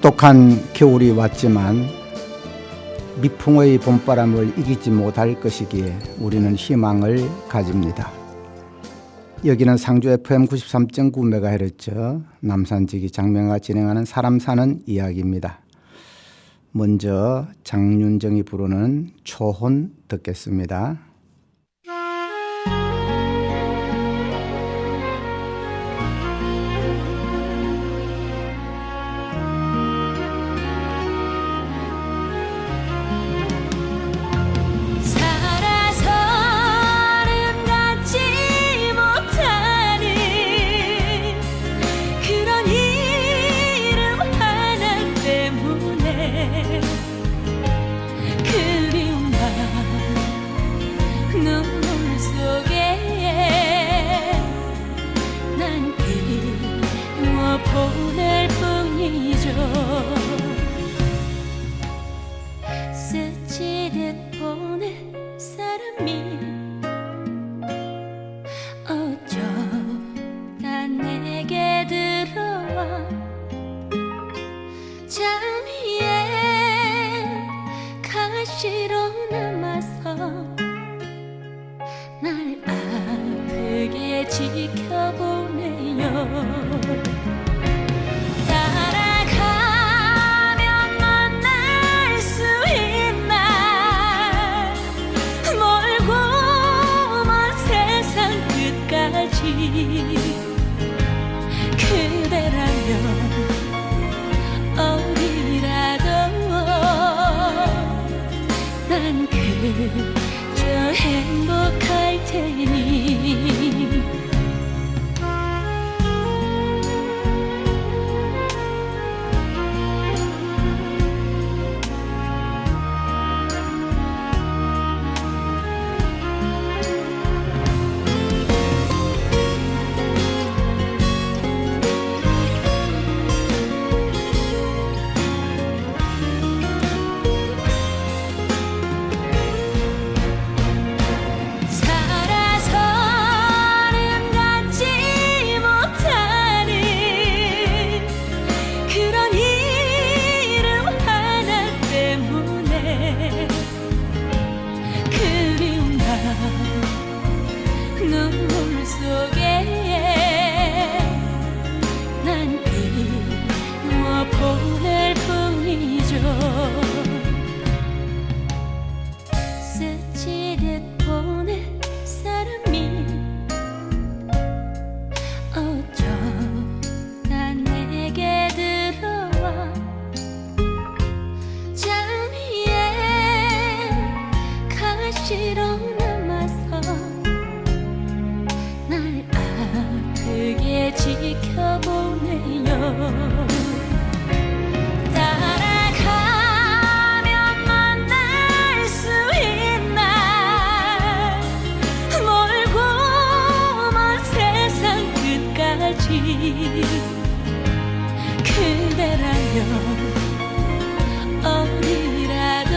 혹독한 겨울이 왔지만 미풍의 봄바람을 이기지 못할 것이기에 우리는 희망을 가집니다. 여기는 상주 FM 93.9MHz 남산지기 장명가 진행하는 사람 사는 이야기입니다. 먼저 장윤정이 부르는 초혼 듣겠습니다. 보낼 뿐이죠. 스치듯 보낸 사람이 어쩌다 내게 들어와 장미에 가시로 남아서 날 아프게 지켜보네요. 그대라면 어디라도 난 그저 행복할 테니. 눈물 속에 난 비워 보낼 뿐이죠. 스치듯 보낸 사람이 어쩌다 내게 들어와 장미에 가시로 그게 지켜보네요. 따라가면 만날 수 있나 멀고 먼 세상 끝까지. 그대라면 어디라도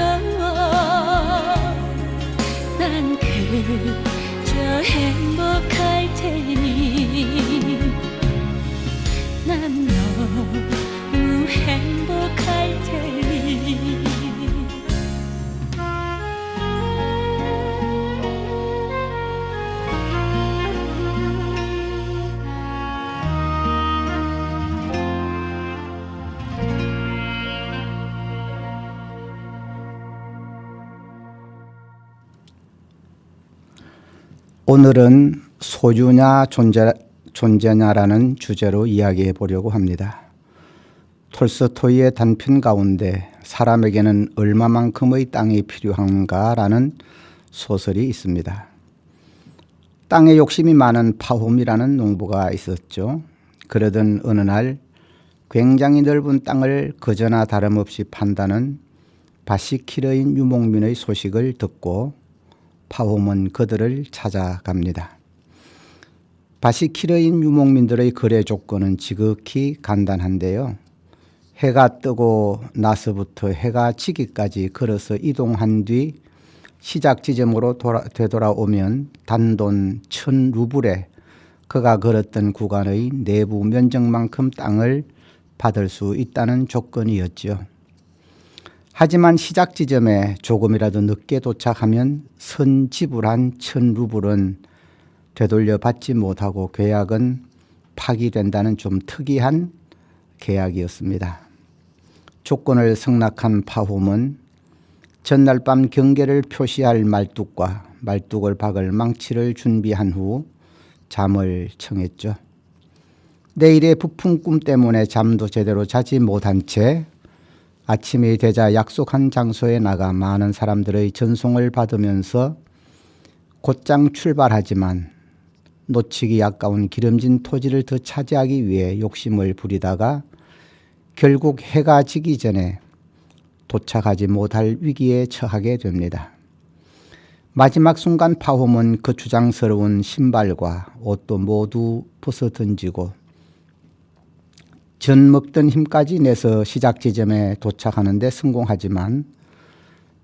난 그저 행복할 테니. 난 너무 행복할 테니. 오늘은 소유냐 존재냐라는 주제로 이야기해 보려고 합니다. 톨스토이의 단편 가운데 사람에게는 얼마만큼의 땅이 필요한가라는 소설이 있습니다. 땅에 욕심이 많은 파홈이라는 농부가 있었죠. 그러던 어느 날 굉장히 넓은 땅을 그저나 다름없이 판다는 바시키르인 유목민의 소식을 듣고 파홈은 그들을 찾아갑니다. 바시키르인 유목민들의 거래 조건은 지극히 간단한데요. 해가 뜨고 나서부터 해가 지기까지 걸어서 이동한 뒤 시작 지점으로 되돌아오면 단돈 1000루블에 그가 걸었던 구간의 내부 면적만큼 땅을 받을 수 있다는 조건이었지요. 하지만 시작 지점에 조금이라도 늦게 도착하면 선지불한 1,000루블은 되돌려 받지 못하고 계약은 파기된다는 좀 특이한 계약이었습니다. 조건을 승낙한 파홈은 전날 밤 경계를 표시할 말뚝을 박을 망치를 준비한 후 잠을 청했죠. 내일의 부푼 꿈 때문에 잠도 제대로 자지 못한 채 아침이 되자 약속한 장소에 나가 많은 사람들의 전송을 받으면서 곧장 출발하지만 놓치기 아까운 기름진 토지를 더 차지하기 위해 욕심을 부리다가 결국 해가 지기 전에 도착하지 못할 위기에 처하게 됩니다. 마지막 순간 파홈은 그 주장스러운 신발과 옷도 모두 벗어 던지고 전 먹던 힘까지 내서 시작 지점에 도착하는 데 성공하지만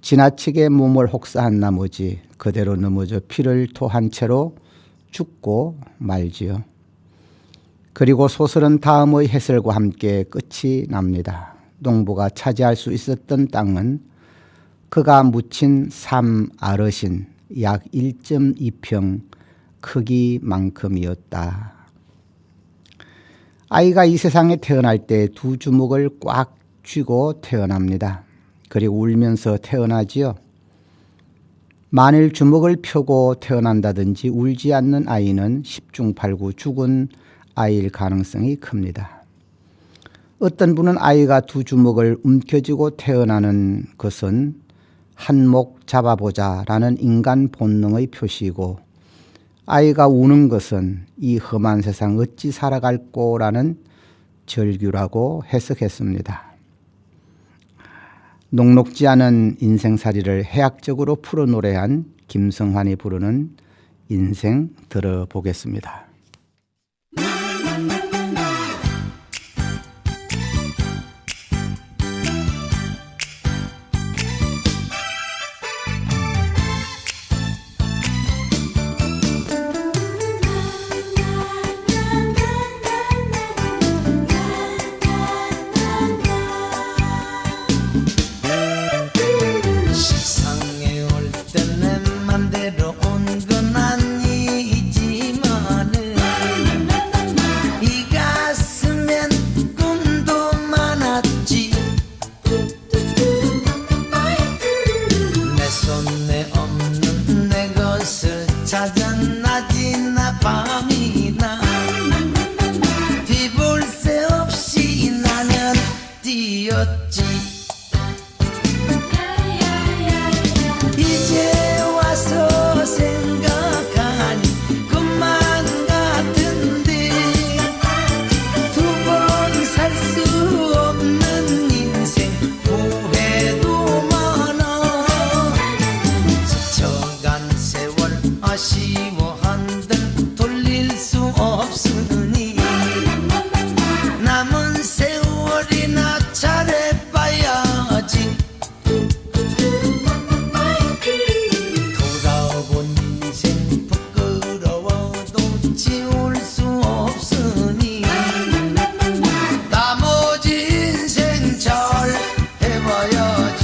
지나치게 몸을 혹사한 나머지 그대로 넘어져 피를 토한 채로 죽고 말지요. 그리고 소설은 다음의 해설과 함께 끝이 납니다. 농부가 차지할 수 있었던 땅은 그가 묻힌 3아르신 약 1.2평 크기만큼이었다. 아이가 이 세상에 태어날 때 두 주먹을 꽉 쥐고 태어납니다. 그리고 울면서 태어나지요. 만일 주먹을 펴고 태어난다든지 울지 않는 아이는 10중 8구 죽은 아이일 가능성이 큽니다. 어떤 분은 아이가 두 주먹을 움켜쥐고 태어나는 것은 한몫 잡아보자라는 인간 본능의 표시이고 아이가 우는 것은 이 험한 세상 어찌 살아갈꼬라는 절규라고 해석했습니다. 녹록지 않은 인생살이를 해학적으로 풀어 노래한 김성환이 부르는 인생 들어보겠습니다. 낮이나 밤이나 뒤볼 새 없이 나는 뛰었지. 이제 와서 생각하니 그만 같은데 두 번 살 수 없는 인생 후회도 많아. 스쳐간 세월 아쉬워한들 돌릴 수 없으니 남은 세월이나 잘해봐야지. 돌아본 인생 부끄러워도 지울 수 없으니 나머지 인생 잘 해봐야지.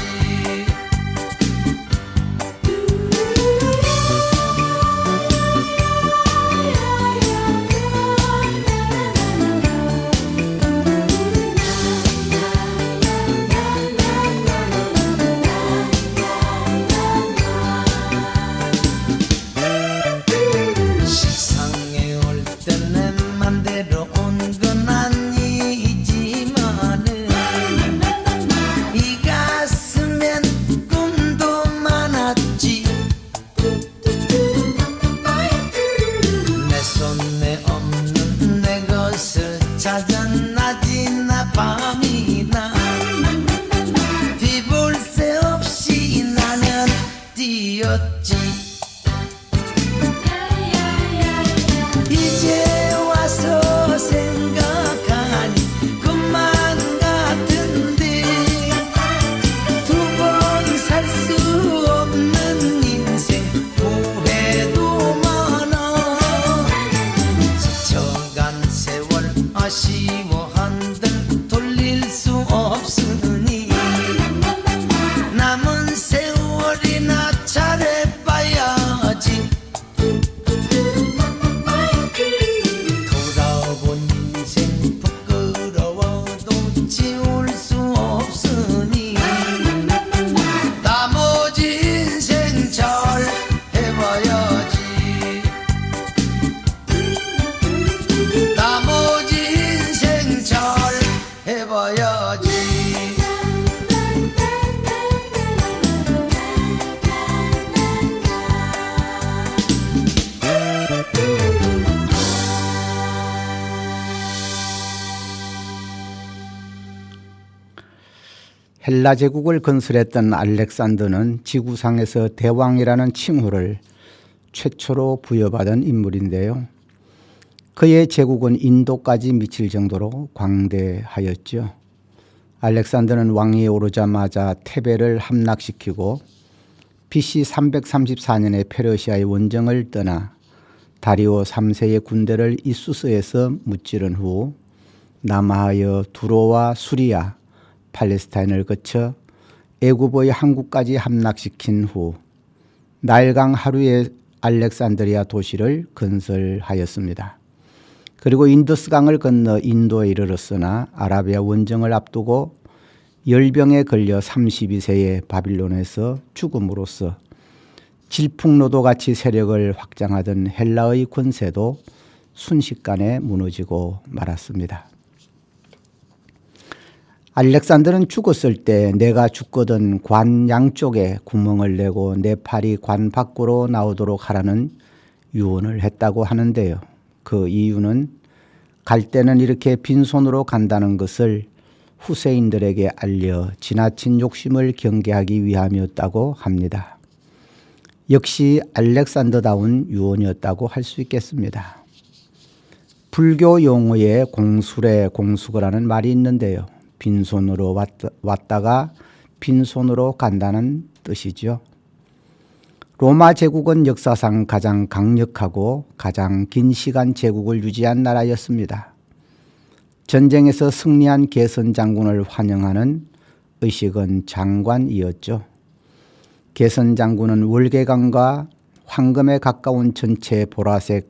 헬라 제국을 건설했던 알렉산더는 지구상에서 대왕이라는 칭호를 최초로 부여받은 인물인데요. 그의 제국은 인도까지 미칠 정도로 광대하였죠. 알렉산더는 왕위에 오르자마자 테베를 함락시키고 BC 334년에 페르시아의 원정을 떠나 다리오 3세의 군대를 이수스에서 무찌른 후 남하하여 두로와 수리아, 팔레스타인을 거쳐 애굽의 항구까지 함락시킨 후 나일강 하류의 알렉산드리아 도시를 건설하였습니다. 그리고 인더스강을 건너 인도에 이르렀으나 아라비아 원정을 앞두고 열병에 걸려 32세에 바빌론에서 죽음으로써 질풍노도같이 세력을 확장하던 헬라의 권세도 순식간에 무너지고 말았습니다. 알렉산더는 죽었을 때 내가 죽거든 관 양쪽에 구멍을 내고 내 팔이 관 밖으로 나오도록 하라는 유언을 했다고 하는데요. 그 이유는 갈 때는 이렇게 빈손으로 간다는 것을 후세인들에게 알려 지나친 욕심을 경계하기 위함이었다고 합니다. 역시 알렉산더다운 유언이었다고 할 수 있겠습니다. 불교 용어에 공술에 공수거라는 말이 있는데요. 빈손으로 왔다가 빈손으로 간다는 뜻이죠. 로마 제국은 역사상 가장 강력하고 가장 긴 시간 제국을 유지한 나라였습니다. 전쟁에서 승리한 개선 장군을 환영하는 의식은 장관이었죠. 개선 장군은 월계관과 황금에 가까운 전체 보라색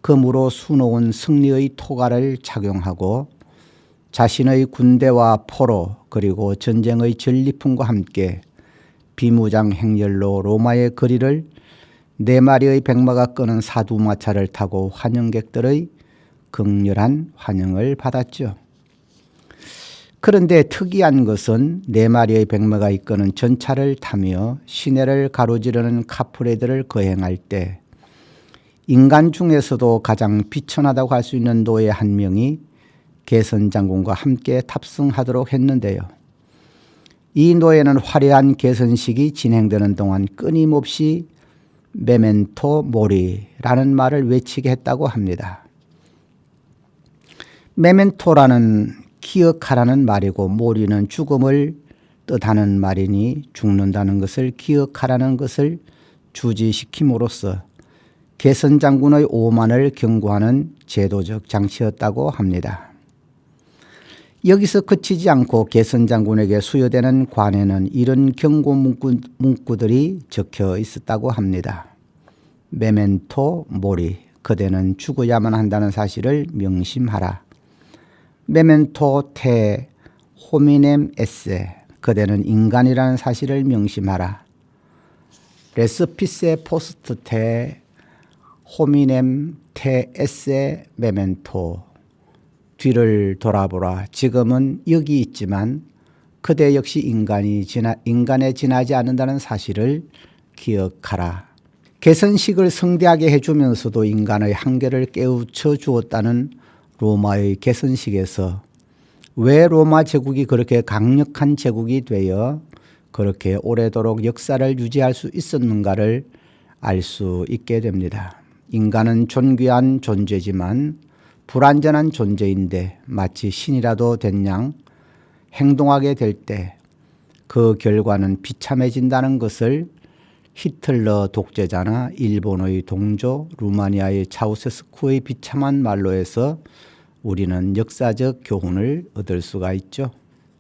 금으로 수놓은 승리의 토가를 착용하고 자신의 군대와 포로 그리고 전쟁의 전리품과 함께 비무장 행렬로 로마의 거리를 4마리의 백마가 끄는 사두마차를 타고 환영객들의 극렬한 환영을 받았죠. 그런데 특이한 것은 4마리의 백마가 이끄는 전차를 타며 시내를 가로지르는 카프레드를 거행할 때 인간 중에서도 가장 비천하다고 할 수 있는 노예 한 명이 개선 장군과 함께 탑승하도록 했는데요. 이 노예는 화려한 개선식이 진행되는 동안 끊임없이 메멘토 모리라는 말을 외치게 했다고 합니다. 메멘토라는 기억하라는 말이고 모리는 죽음을 뜻하는 말이니 죽는다는 것을 기억하라는 것을 주지시킴으로써 개선 장군의 오만을 경고하는 제도적 장치였다고 합니다. 여기서 그치지 않고 개선 장군에게 수여되는 관에는 이런 경고 문구들이 적혀 있었다고 합니다. 메멘토 모리, 그대는 죽어야만 한다는 사실을 명심하라. 메멘토 테 호미넴 에세, 그대는 인간이라는 사실을 명심하라. 레스피세 포스트 테 호미넴 테 에세 메멘토, 뒤를 돌아보라. 지금은 여기 있지만 그대 역시 인간에 지나지 않는다는 사실을 기억하라. 개선식을 성대하게 해주면서도 인간의 한계를 깨우쳐 주었다는 로마의 개선식에서 왜 로마 제국이 그렇게 강력한 제국이 되어 그렇게 오래도록 역사를 유지할 수 있었는가를 알 수 있게 됩니다. 인간은 존귀한 존재지만 불완전한 존재인데 마치 신이라도 된 양 행동하게 될 때 그 결과는 비참해진다는 것을 히틀러 독재자나 일본의 동조, 루마니아의 차우세스쿠의 비참한 말로 해서 우리는 역사적 교훈을 얻을 수가 있죠.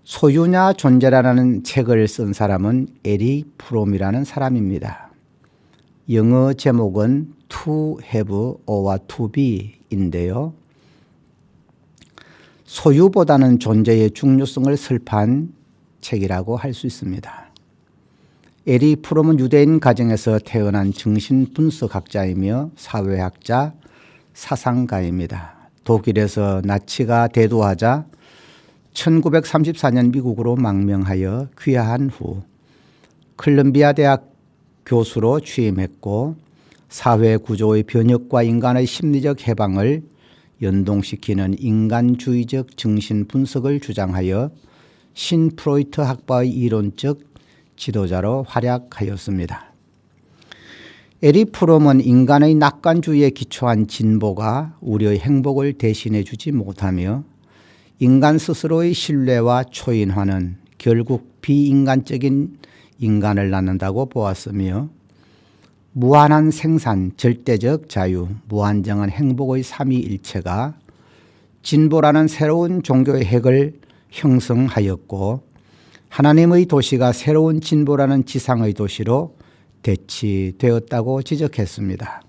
소유냐 존재라는 책을 쓴 사람은 에릭 프롬이라는 사람입니다. 영어 제목은 To have or to be인데요. 소유보다는 존재의 중요성을 설파한 책이라고 할 수 있습니다. 에릭 프롬은 유대인 가정에서 태어난 정신분석학자이며 사회학자, 사상가입니다. 독일에서 나치가 대두하자 1934년 미국으로 망명하여 귀화한 후 콜롬비아 대학 교수로 취임했고 사회구조의 변혁과 인간의 심리적 해방을 연동시키는 인간주의적 정신분석을 주장하여 신프로이트 학파의 이론적 지도자로 활약하였습니다. 에릭 프롬은 인간의 낙관주의에 기초한 진보가 우리의 행복을 대신해 주지 못하며 인간 스스로의 신뢰와 초인화는 결국 비인간적인 인간을 낳는다고 보았으며 무한한 생산, 절대적 자유, 무한정한 행복의 삼위일체가 진보라는 새로운 종교의 핵을 형성하였고 하나님의 도시가 새로운 진보라는 지상의 도시로 대치되었다고 지적했습니다.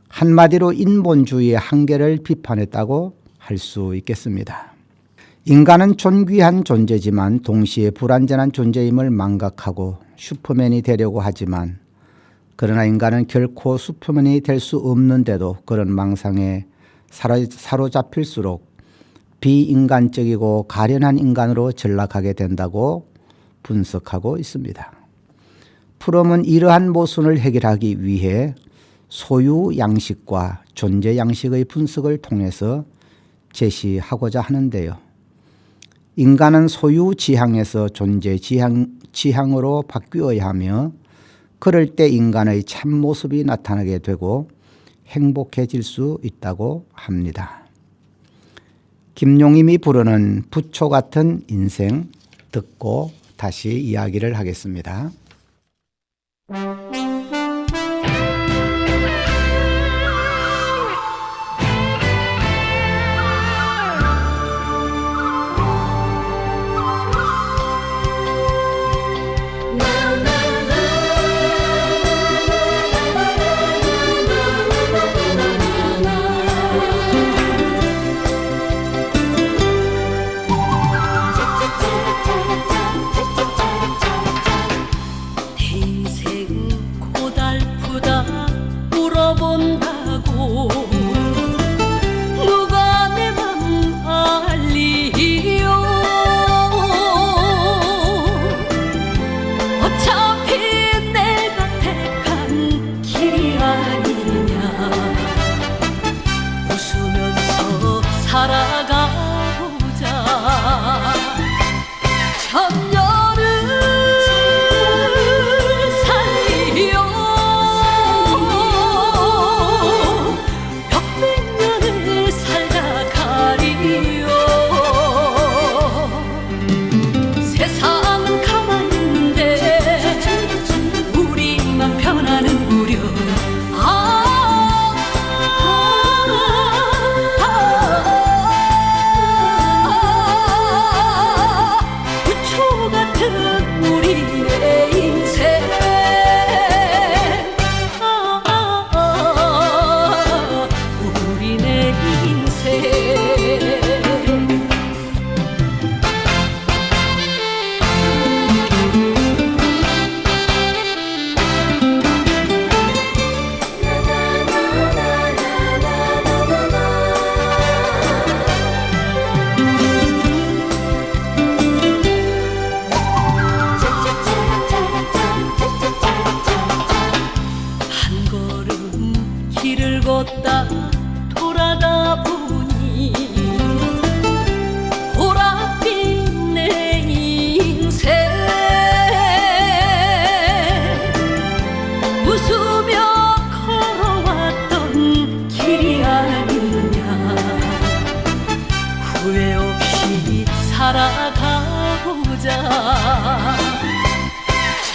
한마디로 인본주의의 한계를 비판했다고 할 수 있겠습니다. 인간은 존귀한 존재지만 동시에 불완전한 존재임을 망각하고 슈퍼맨이 되려고 하지만 그러나 인간은 결코 슈퍼맨이 될 수 없는데도 그런 망상에 사로잡힐수록 비인간적이고 가련한 인간으로 전락하게 된다고 분석하고 있습니다. 프롬은 이러한 모순을 해결하기 위해 소유 양식과 존재 양식의 분석을 통해서 제시하고자 하는데요. 인간은 소유 지향에서 존재 지향으로 바뀌어야 하며 그럴 때 인간의 참모습이 나타나게 되고 행복해질 수 있다고 합니다. 김용임이 부르는 부초 같은 인생 듣고 다시 이야기를 하겠습니다.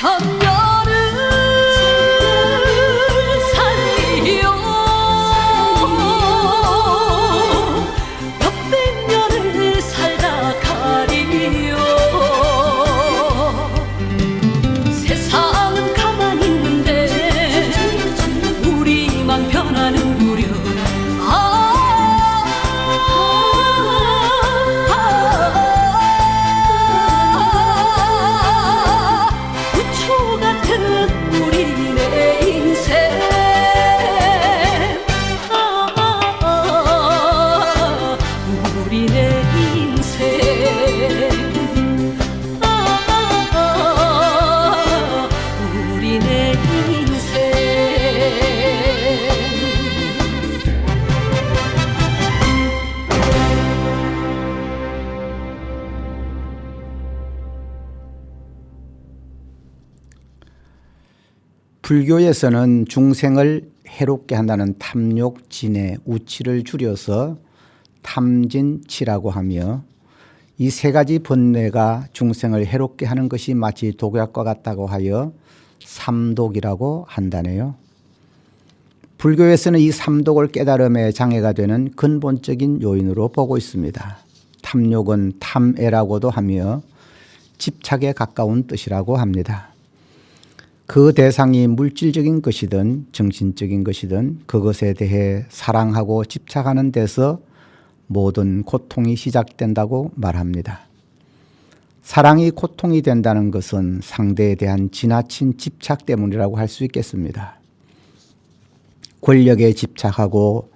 천년을 살리오 불교에서는 중생을 해롭게 한다는 탐욕, 진해, 우치를 줄여서 탐진치라고 하며 이 세 가지 번뇌가 중생을 해롭게 하는 것이 마치 독약과 같다고 하여 삼독이라고 한다네요. 불교에서는 이 삼독을 깨달음의 장애가 되는 근본적인 요인으로 보고 있습니다. 탐욕은 탐애라고도 하며 집착에 가까운 뜻이라고 합니다. 그 대상이 물질적인 것이든 정신적인 것이든 그것에 대해 사랑하고 집착하는 데서 모든 고통이 시작된다고 말합니다. 사랑이 고통이 된다는 것은 상대에 대한 지나친 집착 때문이라고 할 수 있겠습니다. 권력에 집착하고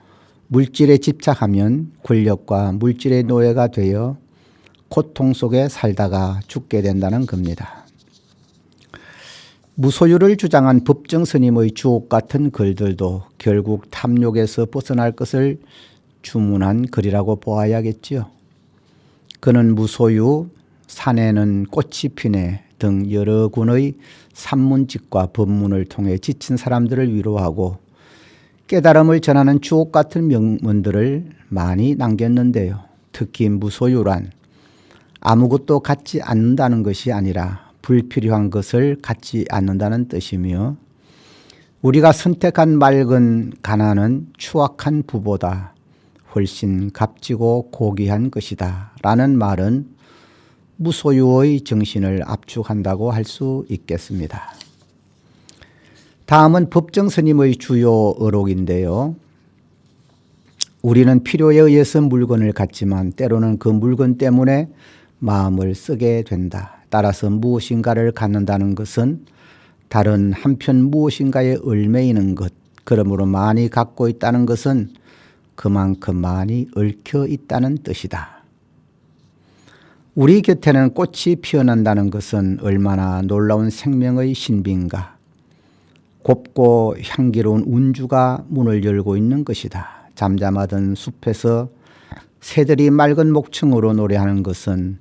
물질에 집착하면 권력과 물질의 노예가 되어 고통 속에 살다가 죽게 된다는 겁니다. 무소유를 주장한 법정 스님의 주옥 같은 글들도 결국 탐욕에서 벗어날 것을 주문한 글이라고 보아야겠지요. 그는 무소유, 산에는 꽃이 피네 등 여러 군의 산문집과 법문을 통해 지친 사람들을 위로하고 깨달음을 전하는 주옥 같은 명문들을 많이 남겼는데요. 특히 무소유란 아무것도 갖지 않는다는 것이 아니라 불필요한 것을 갖지 않는다는 뜻이며 우리가 선택한 맑은 가난은 추악한 부보다 훨씬 값지고 고귀한 것이다 라는 말은 무소유의 정신을 압축한다고 할 수 있겠습니다. 다음은 법정 스님의 주요 어록인데요. 우리는 필요에 의해서 물건을 갖지만 때로는 그 물건 때문에 마음을 쓰게 된다. 따라서 무엇인가를 갖는다는 것은 다른 한편 무엇인가에 얽매이는 것, 그러므로 많이 갖고 있다는 것은 그만큼 많이 얽혀 있다는 뜻이다. 우리 곁에는 꽃이 피어난다는 것은 얼마나 놀라운 생명의 신비인가. 곱고 향기로운 운주가 문을 열고 있는 것이다. 잠잠하던 숲에서 새들이 맑은 목청으로 노래하는 것은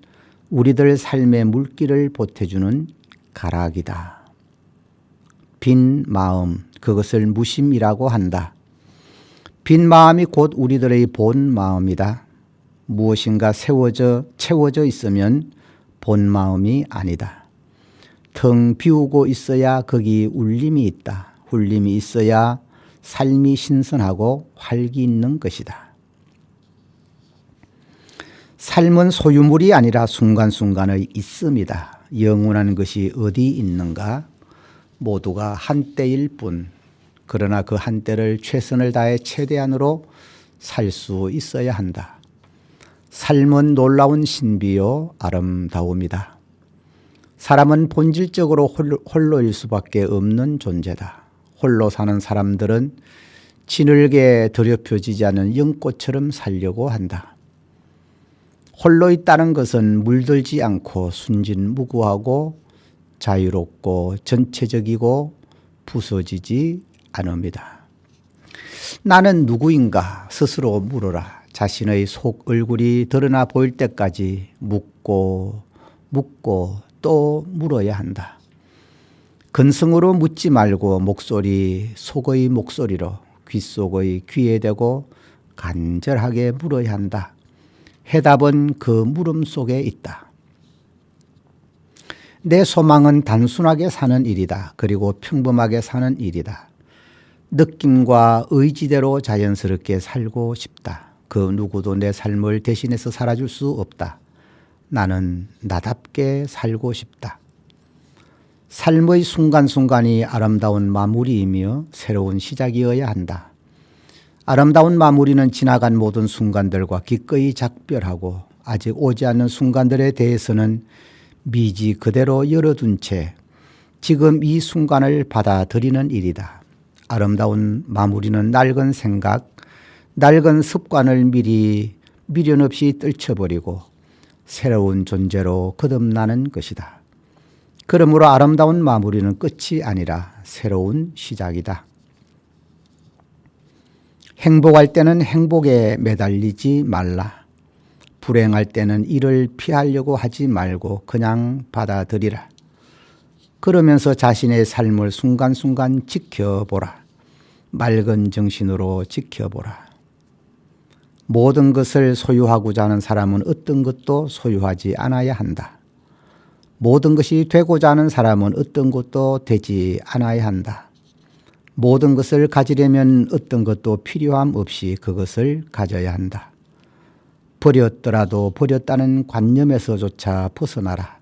우리들 삶의 물기를 보태주는 가락이다. 빈 마음, 그것을 무심이라고 한다. 빈 마음이 곧 우리들의 본 마음이다. 무엇인가 채워져 있으면 본 마음이 아니다. 텅 비우고 있어야 거기 울림이 있다. 울림이 있어야 삶이 신선하고 활기 있는 것이다. 삶은 소유물이 아니라 순간순간의 있음이다. 영원한 것이 어디 있는가? 모두가 한때일 뿐. 그러나 그 한때를 최선을 다해 최대한으로 살 수 있어야 한다. 삶은 놀라운 신비요 아름다움이다. 사람은 본질적으로 홀로일 수밖에 없는 존재다. 홀로 사는 사람들은 진흙에 더럽혀지지 않은 연꽃처럼 살려고 한다. 홀로 있다는 것은 물들지 않고 순진무구하고 자유롭고 전체적이고 부서지지 않습니다. 나는 누구인가 스스로 물어라. 자신의 속 얼굴이 드러나 보일 때까지 묻고 또 물어야 한다. 근성으로 묻지 말고 목소리 속의 목소리로 귓속의 귀에 대고 간절하게 물어야 한다. 해답은 그 물음 속에 있다. 내 소망은 단순하게 사는 일이다. 그리고 평범하게 사는 일이다. 느낌과 의지대로 자연스럽게 살고 싶다. 그 누구도 내 삶을 대신해서 살아줄 수 없다. 나는 나답게 살고 싶다. 삶의 순간순간이 아름다운 마무리이며 새로운 시작이어야 한다. 아름다운 마무리는 지나간 모든 순간들과 기꺼이 작별하고 아직 오지 않는 순간들에 대해서는 미지 그대로 열어둔 채 지금 이 순간을 받아들이는 일이다. 아름다운 마무리는 낡은 생각, 낡은 습관을 미련 없이 떨쳐버리고 새로운 존재로 거듭나는 것이다. 그러므로 아름다운 마무리는 끝이 아니라 새로운 시작이다. 행복할 때는 행복에 매달리지 말라. 불행할 때는 이를 피하려고 하지 말고 그냥 받아들이라. 그러면서 자신의 삶을 순간순간 지켜보라. 맑은 정신으로 지켜보라. 모든 것을 소유하고자 하는 사람은 어떤 것도 소유하지 않아야 한다. 모든 것이 되고자 하는 사람은 어떤 것도 되지 않아야 한다. 모든 것을 가지려면 어떤 것도 필요함 없이 그것을 가져야 한다. 버렸더라도 버렸다는 관념에서조차 벗어나라.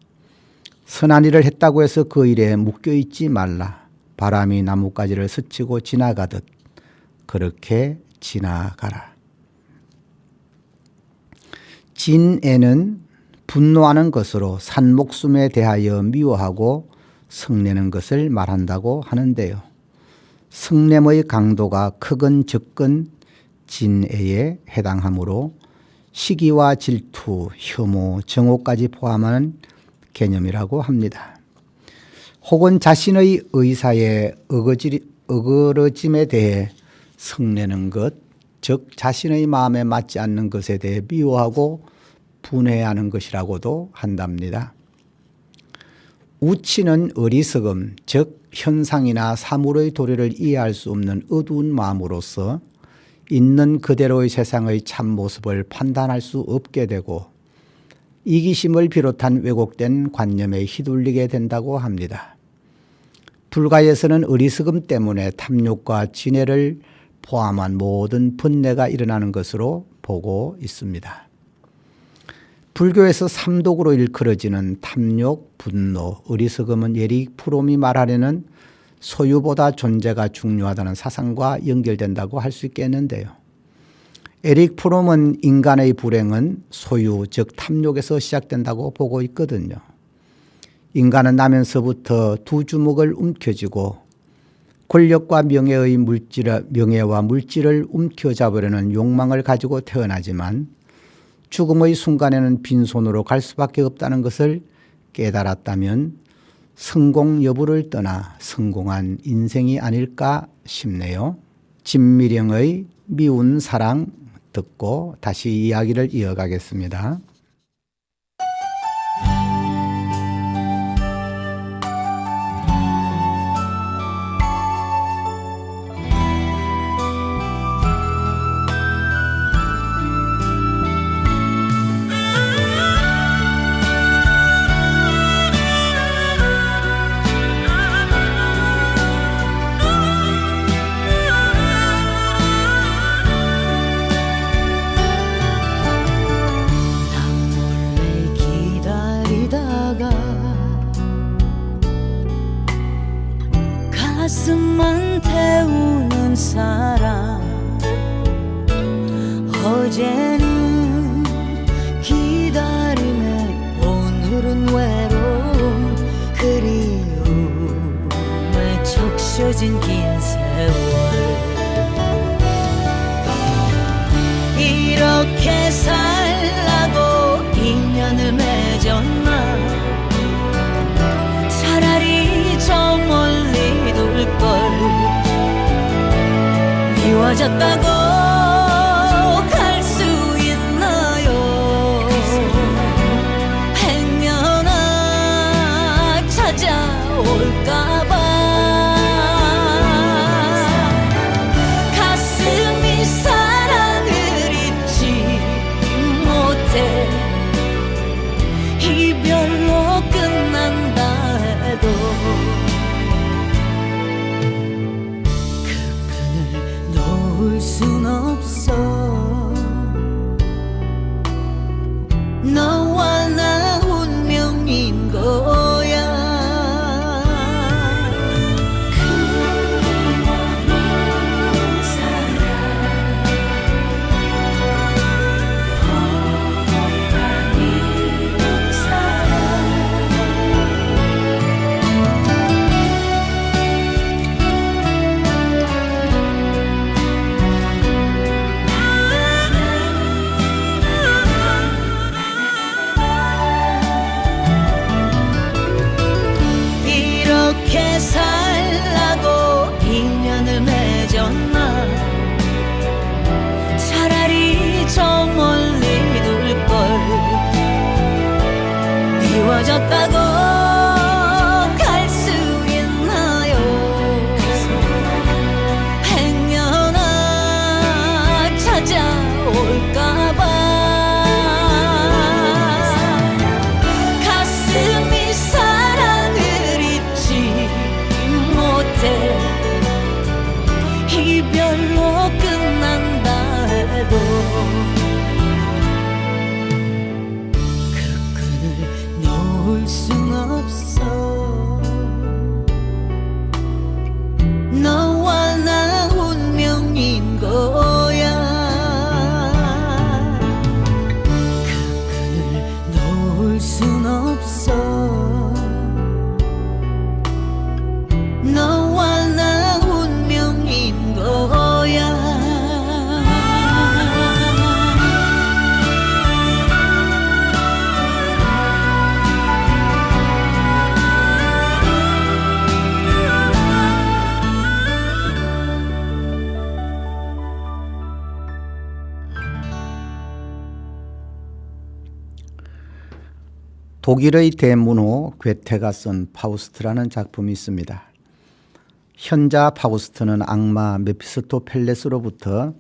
선한 일을 했다고 해서 그 일에 묶여있지 말라. 바람이 나뭇가지를 스치고 지나가듯 그렇게 지나가라. 진애는 분노하는 것으로 산목숨에 대하여 미워하고 성내는 것을 말한다고 하는데요. 성냄의 강도가 크건 적건 진애에 해당하므로 시기와 질투, 혐오, 정오까지 포함하는 개념이라고 합니다. 혹은 자신의 의사에 어그러짐에 대해 성내는 것, 즉 자신의 마음에 맞지 않는 것에 대해 미워하고 분해하는 것이라고도 한답니다. 우치는 어리석음, 즉 현상이나 사물의 도리를 이해할 수 없는 어두운 마음으로서 있는 그대로의 세상의 참모습을 판단할 수 없게 되고 이기심을 비롯한 왜곡된 관념에 휘둘리게 된다고 합니다. 불가에서는 어리석음 때문에 탐욕과 진애를 포함한 모든 번뇌가 일어나는 것으로 보고 있습니다. 불교에서 삼독으로 일컬어지는 탐욕, 분노, 어리석음은 에릭 프롬이 말하려는 소유보다 존재가 중요하다는 사상과 연결된다고 할 수 있겠는데요. 에릭 프롬은 인간의 불행은 소유, 즉 탐욕에서 시작된다고 보고 있거든요. 인간은 나면서부터 두 주먹을 움켜쥐고 권력과 명예와 물질을 움켜잡으려는 욕망을 가지고 태어나지만 죽음의 순간에는 빈손으로 갈 수밖에 없다는 것을 깨달았다면 성공 여부를 떠나 성공한 인생이 아닐까 싶네요. 진미령의 미운 사랑 듣고 다시 이야기를 이어가겠습니다. 가슴만 태우는 사랑 어제는 기다림에 오늘은 외로움 그리움에 적셔진 긴 세월 이렇게 살라고 인연을 맺었나 차라리 저 멀리 둘걸 미워졌다고 갈 수 있나요 행여나 찾아올까봐 가슴이 사랑을 잊지 못해 이별로 끝난다 해도 놓을 순 없어 너와 나 운명인 거야 그리워하는 사랑 허락하는 사랑 이렇게 살라고 인연을 맺었나 차라리 저 멀리 둘걸 미워졌다고 갈 수 독일의 대문호 괴테가 쓴 파우스트라는 작품이 있습니다. 현자 파우스트는 악마 메피스토펠레스로부터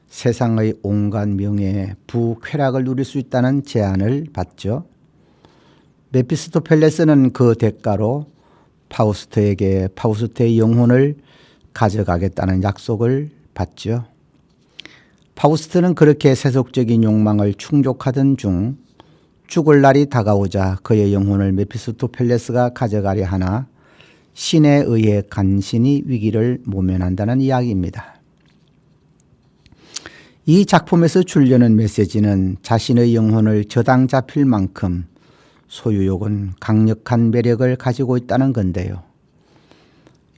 세상의 온갖 명예, 부, 쾌락을 누릴 수 있다는 제안을 받죠. 메피스토펠레스는 그 대가로 파우스트에게 파우스트의 영혼을 가져가겠다는 약속을 받죠. 파우스트는 그렇게 세속적인 욕망을 충족하던 중 죽을 날이 다가오자 그의 영혼을 메피스토펠레스가 가져가려 하나 신에 의해 간신히 위기를 모면한다는 이야기입니다. 이 작품에서 주려는 메시지는 자신의 영혼을 저당 잡힐 만큼 소유욕은 강력한 매력을 가지고 있다는 건데요.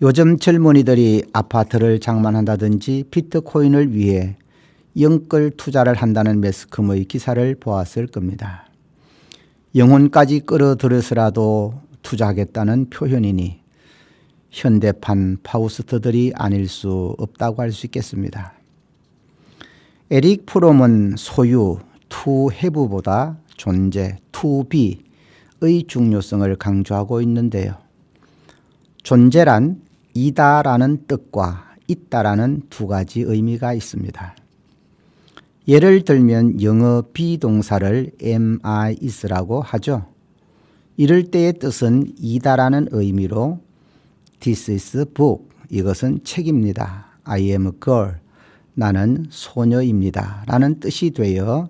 요즘 젊은이들이 아파트를 장만한다든지 비트코인을 위해 영끌 투자를 한다는 매스컴의 기사를 보았을 겁니다. 영혼까지 끌어들여서라도 투자하겠다는 표현이니 현대판 파우스트들이 아닐 수 없다고 할 수 있겠습니다. 에릭 프롬은 소유, to have보다 존재, to be의 중요성을 강조하고 있는데요. 존재란 이다라는 뜻과 있다라는 두 가지 의미가 있습니다. 예를 들면 영어 비동사를 am I is라고 하죠. 이럴 때의 뜻은 이다라는 의미로 This is book, 이것은 책입니다. I am a girl, 나는 소녀입니다. 라는 뜻이 되어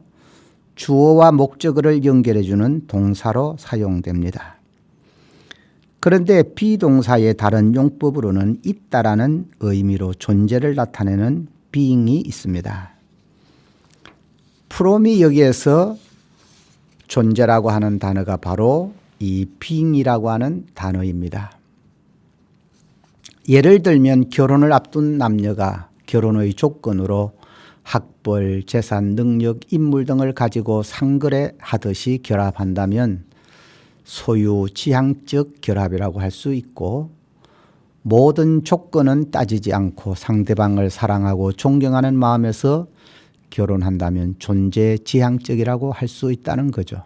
주어와 목적어를 연결해주는 동사로 사용됩니다. 그런데 비동사의 다른 용법으로는 있다라는 의미로 존재를 나타내는 being이 있습니다. 프롬이 여기에서 존재라고 하는 단어가 바로 이 being이라고 하는 단어입니다. 예를 들면 결혼을 앞둔 남녀가 결혼의 조건으로 학벌, 재산, 능력, 인물 등을 가지고 상거래하듯이 결합한다면 소유, 지향적 결합이라고 할 수 있고, 모든 조건은 따지지 않고 상대방을 사랑하고 존경하는 마음에서 결혼한다면 존재 지향적이라고 할 수 있다는 거죠.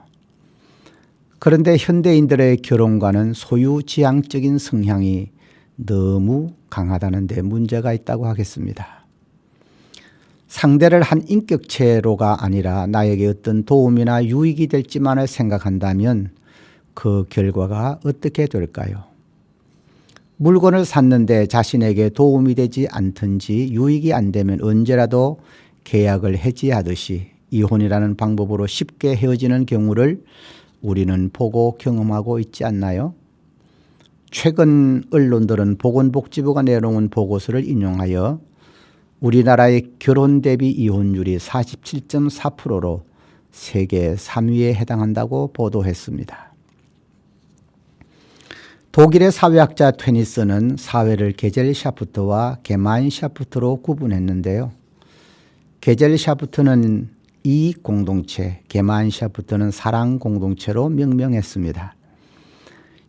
그런데 현대인들의 결혼과는 소유 지향적인 성향이 너무 강하다는 데 문제가 있다고 하겠습니다. 상대를 한 인격체로가 아니라 나에게 어떤 도움이나 유익이 될지만을 생각한다면 그 결과가 어떻게 될까요? 물건을 샀는데 자신에게 도움이 되지 않든지 유익이 안 되면 언제라도 계약을 해지하듯이 이혼이라는 방법으로 쉽게 헤어지는 경우를 우리는 보고 경험하고 있지 않나요? 최근 언론들은 보건복지부가 내놓은 보고서를 인용하여 우리나라의 결혼 대비 이혼율이 47.4%로 세계 3위에 해당한다고 보도했습니다. 독일의 사회학자 테니스는 사회를 게젤샤프트와 게마인샤프트로 구분했는데요. 게젤샤프트는 이익 공동체, 게마인샤프트는 사랑 공동체로 명명했습니다.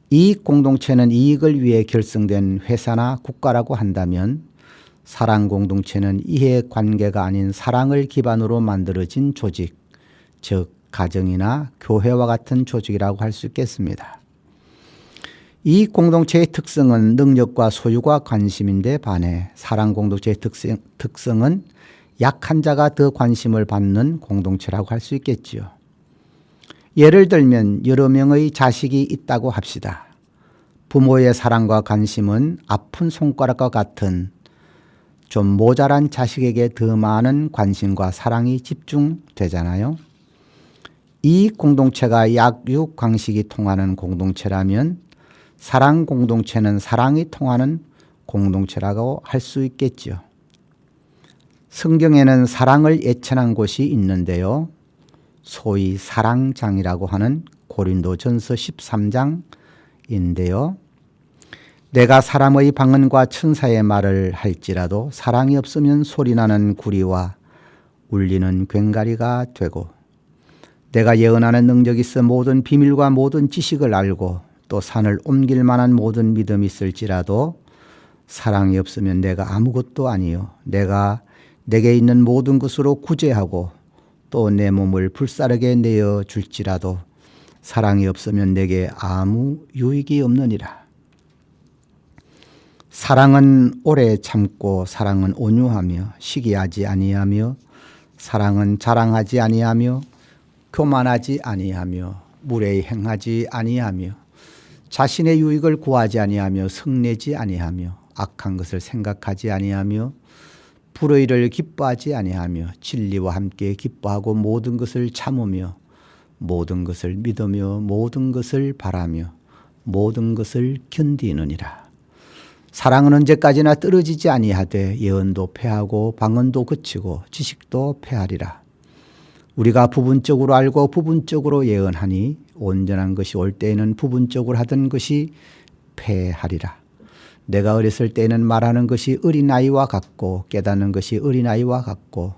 이익 공동체는 이익을 위해 결성된 회사나 국가라고 한다면 사랑 공동체는 이해관계가 아닌 사랑을 기반으로 만들어진 조직, 즉 가정이나 교회와 같은 조직이라고 할 수 있겠습니다. 이익 공동체의 특성은 능력과 소유가 관심인데 반해 사랑 공동체의 특성은 약한 자가 더 관심을 받는 공동체라고 할 수 있겠지요. 예를 들면 여러 명의 자식이 있다고 합시다. 부모의 사랑과 관심은 아픈 손가락과 같은 좀 모자란 자식에게 더 많은 관심과 사랑이 집중되잖아요. 이 공동체가 약육 강식이 통하는 공동체라면 사랑 공동체는 사랑이 통하는 공동체라고 할 수 있겠지요. 성경에는 사랑을 예천한 곳이 있는데요. 소위 사랑장이라고 하는 고린도전서 13장인데요. 내가 사람의 방언과 천사의 말을 할지라도 사랑이 없으면 소리나는 구리와 울리는 괭가리가 되고, 내가 예언하는 능력이 있어 모든 비밀과 모든 지식을 알고 또 산을 옮길 만한 모든 믿음이 있을지라도 사랑이 없으면 내가 아무것도 아니요 내가 내게 있는 모든 것으로 구제하고 또 내 몸을 불사르게 내어 줄지라도 사랑이 없으면 내게 아무 유익이 없느니라. 사랑은 오래 참고 사랑은 온유하며 시기하지 아니하며 사랑은 자랑하지 아니하며 교만하지 아니하며 무례히 행하지 아니하며 자신의 유익을 구하지 아니하며 성내지 아니하며 악한 것을 생각하지 아니하며 불의를 기뻐하지 아니하며 진리와 함께 기뻐하고 모든 것을 참으며 모든 것을 믿으며 모든 것을 바라며 모든 것을 견디느니라. 사랑은 언제까지나 떨어지지 아니하되 예언도 패하고 방언도 그치고 지식도 패하리라. 우리가 부분적으로 알고 부분적으로 예언하니 온전한 것이 올 때에는 부분적으로 하던 것이 패하리라. 내가 어렸을 때에는 말하는 것이 어린아이와 같고 깨닫는 것이 어린아이와 같고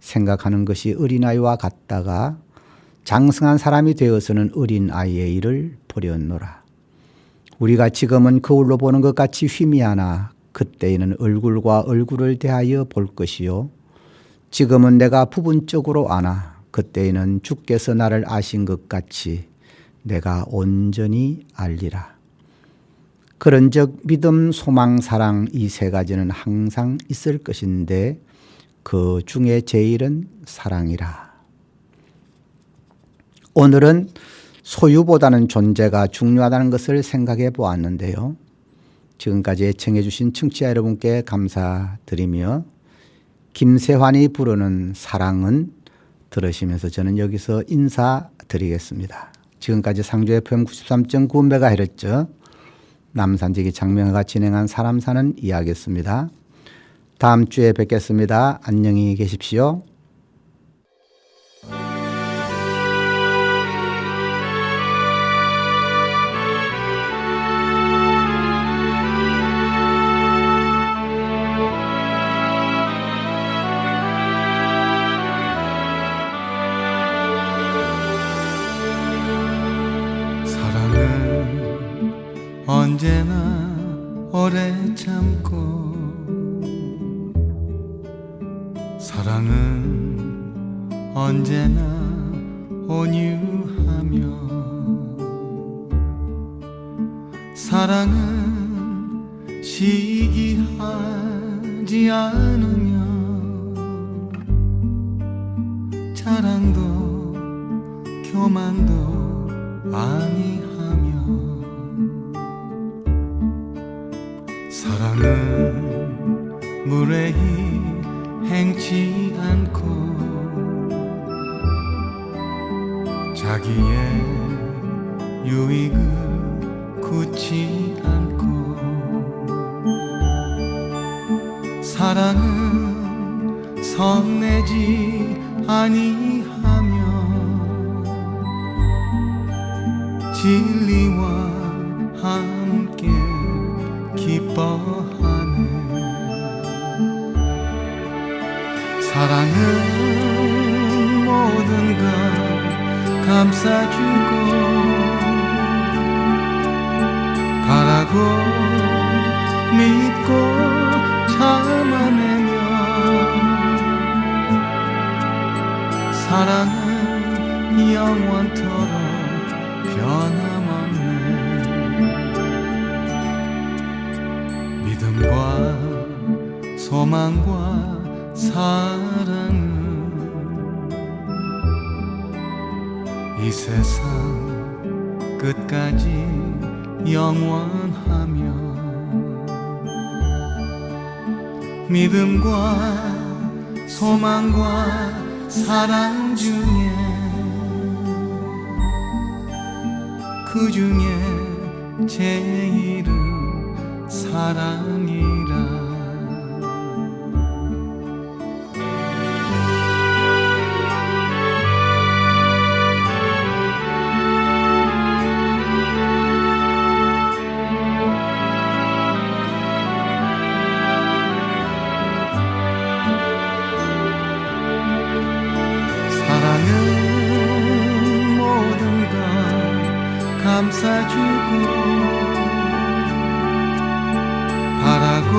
생각하는 것이 어린아이와 같다가 장성한 사람이 되어서는 어린아이의 일을 버렸노라. 우리가 지금은 거울로 보는 것 같이 희미하나 그때에는 얼굴과 얼굴을 대하여 볼 것이요. 지금은 내가 부분적으로 아나 그때에는 주께서 나를 아신 것 같이 내가 온전히 알리라. 그런즉 믿음, 소망, 사랑 이 세 가지는 항상 있을 것인데 그 중에 제일은 사랑이라. 오늘은 소유보다는 존재가 중요하다는 것을 생각해 보았는데요. 지금까지 애청해 주신 청취자 여러분께 감사드리며 김세환이 부르는 사랑은 들으시면서 저는 여기서 인사드리겠습니다. 지금까지 상주 FM 93.9MHz 남산지기 장명화가 진행한 사람 사는 이야기였습니다. 다음 주에 뵙겠습니다. 안녕히 계십시오. 언제나 오래 참고 사랑은 언제나 온유하며 사랑은 시기하지 않으며 자랑도 교만도 아니하며 사랑은 무례히 행치 않고 자기의 유익을 굳지 않고 사랑은 성내지 아니하며 진리와 함께 기뻐하네. 사랑은 모든 것 감싸주고 바라고 믿고 참아내며 사랑은 영원토록 변함없네. 믿음과 소망과 사랑은 이 세상 끝까지 영원하며 믿음과 소망과 사랑 중에 그 중에 제일은 사랑이라. 사랑은 모든 것 감싸주고 바라고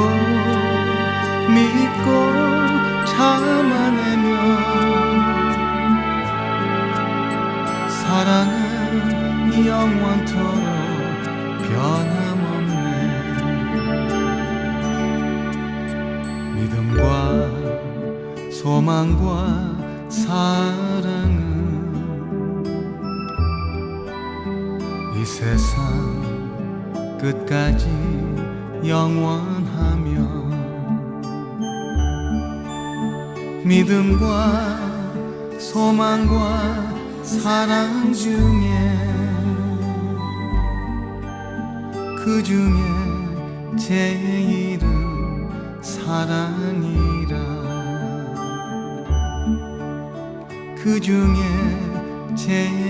믿고 참아내며 사랑은 영원토록 변함없네. 믿음과 소망과 사랑은 이 세상 끝까지 영원하며 믿음과 소망과 사랑 중에 그 중에 제일은 사랑이라. 그 중에 제일